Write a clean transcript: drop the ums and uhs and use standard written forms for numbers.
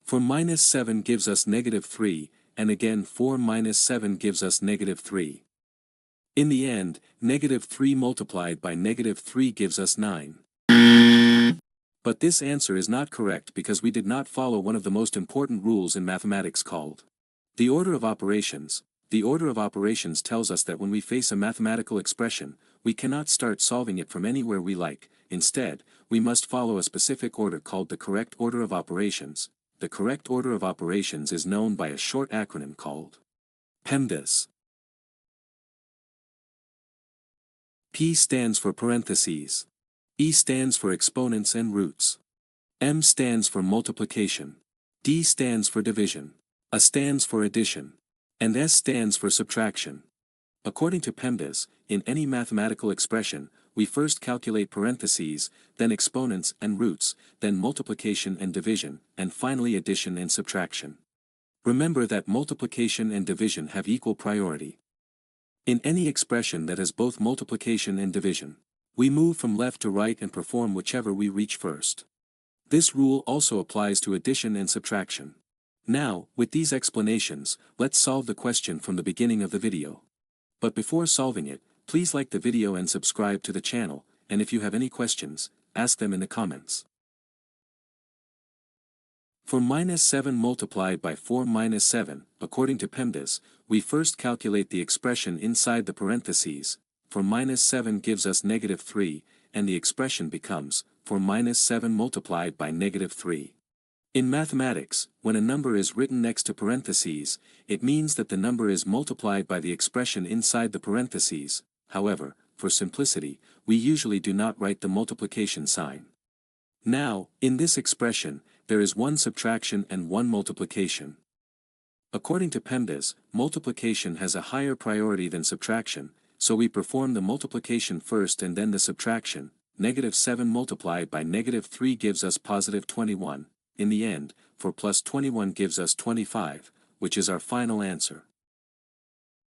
4 minus 7 gives us negative 3, and again 4 minus 7 gives us negative 3. In the end, negative 3 multiplied by negative 3 gives us 9. But this answer is not correct because we did not follow one of the most important rules in mathematics called the order of operations. The order of operations tells us that when we face a mathematical expression, we cannot start solving it from anywhere we like. Instead, we must follow a specific order called the correct order of operations. The correct order of operations is known by a short acronym called PEMDAS. P stands for parentheses. E stands for exponents and roots. M stands for multiplication. D stands for division. A stands for addition. And S stands for subtraction. According to PEMDAS, in any mathematical expression, we first calculate parentheses, then exponents and roots, then multiplication and division, and finally addition and subtraction. Remember that multiplication and division have equal priority. In any expression that has both multiplication and division, we move from left to right and perform whichever we reach first. This rule also applies to addition and subtraction. Now, with these explanations, let's solve the question from the beginning of the video. But before solving it, please like the video and subscribe to the channel, and if you have any questions, ask them in the comments. 4 minus 7 multiplied by 4 minus 7, according to PEMDAS, we first calculate the expression inside the parentheses. 4 minus 7 gives us negative 3, and the expression becomes 4 minus 7 multiplied by negative 3. In mathematics, when a number is written next to parentheses, it means that the number is multiplied by the expression inside the parentheses. However, for simplicity, we usually do not write the multiplication sign. Now, in this expression, there is one subtraction and one multiplication. According to PEMDAS, multiplication has a higher priority than subtraction, so we perform the multiplication first and then the subtraction. Negative 7 multiplied by negative 3 gives us positive 21. In the end, 4 plus 21 gives us 25, which is our final answer.